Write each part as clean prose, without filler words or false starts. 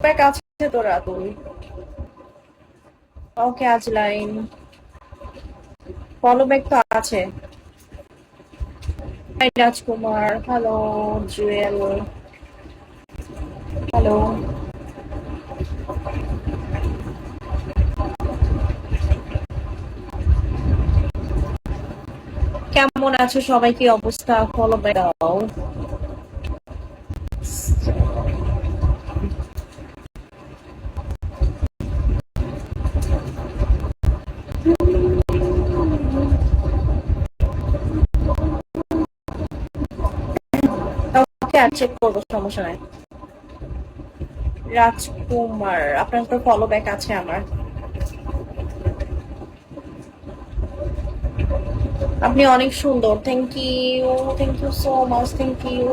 Back আছে তো রাতুল। ওকে আজলাইন, follow back তো আছে। হাই রাজকুমার, হ্যালো জুয়েল, হ্যালো। কেমন আছো সবাই, কি অবস্থা? ফলো ব্যাক দাও। ওকে আর চেক করবো, সমস্যা নাই। রাজকুমার, আপনার তো ফলো ব্যাক আছে আমার। আপনি অনেক সুন্দর, thank you, thank you so much, thank you.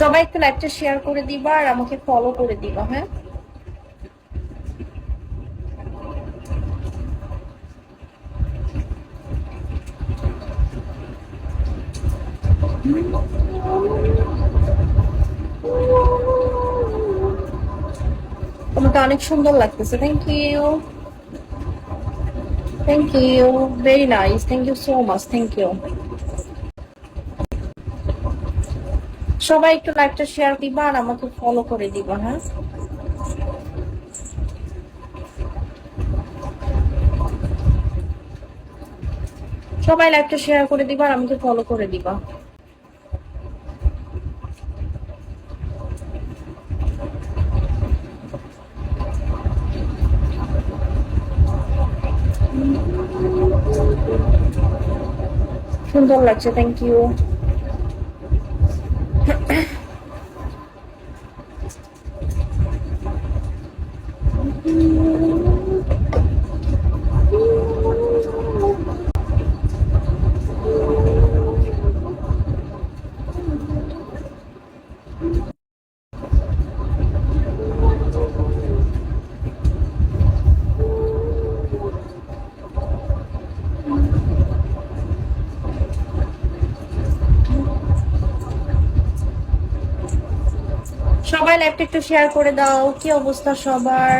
সবাই একটু লাইভটা শেয়ার করে দিবা আর আমাকে ফলো করে দিবা, হ্যাঁ? তোমাকে অনেক সুন্দর লাগতেছে, thank you, thank you, very nice, thank you so much, thank you. সবাই একটু লাইভটা শেয়ার দিবা আর আমাকে ফলো করে দিবা, হ্যাঁ? সবাই লাইভটা শেয়ার করে দিবা আর আমাকে ফলো করে দিবা। সুন্দর লাগছে, থ্যাংক ইউ। সবাই লাইভটা একটু শেয়ার করে দাও, কি অবস্থা সবার?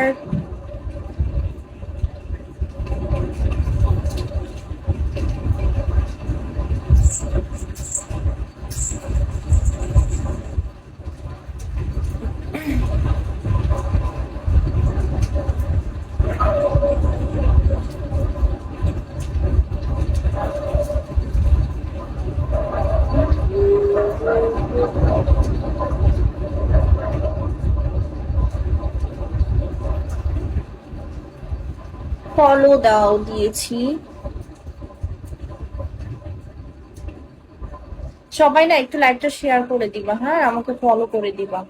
ফলো দাও, দিয়েছি। সবাই না একটু লাইভটা শেয়ার করে দিবা, হ্যাঁ? আমাকে ফলো করে দিবা।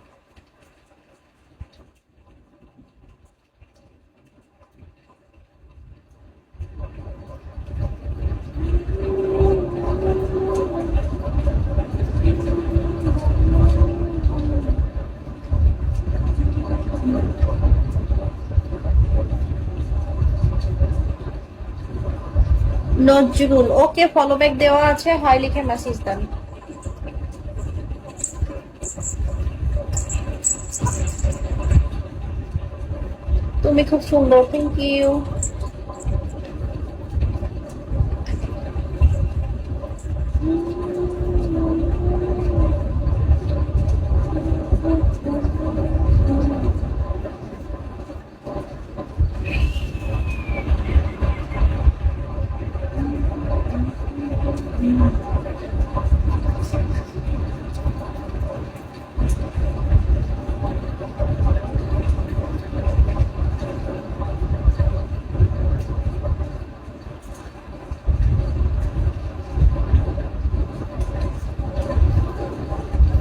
নজরুল, ওকে ফলো ব্যাক দেওয়া আছে, হাই লিখে মেসেজ দেন। তুমি খুব সুন্দর, থ্যাংক ইউ।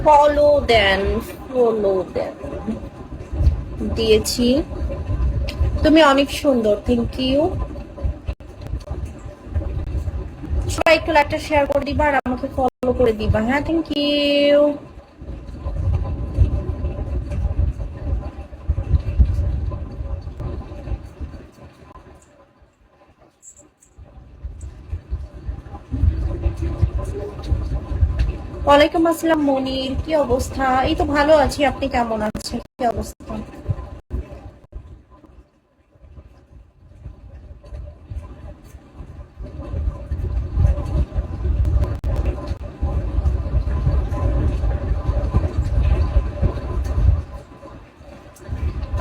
ফলো দেন, ফলো দেন, দিয়েছি। তুমি অনেক সুন্দর, থ্যাংক ইউ। সবাই একটু লাইভটা শেয়ার করে দিবা আর আমাকে ফলো করে দিবা, হ্যাঁ? Thank you. ওয়ালাইকুম আসসালাম মনির, কি অবস্থা? এই তো ভালো আছি, আপনি কেমন আছেন? কি অবস্থা?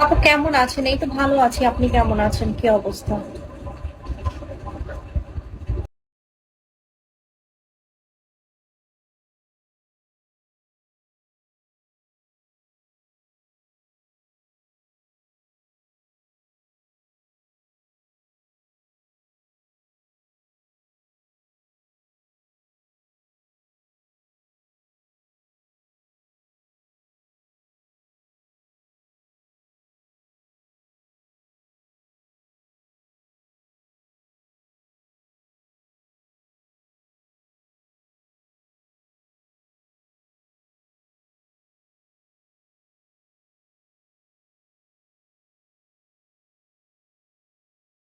আপু কেমন আছেন? এই তো ভালো আছি, আপনি কেমন আছেন? কি অবস্থা?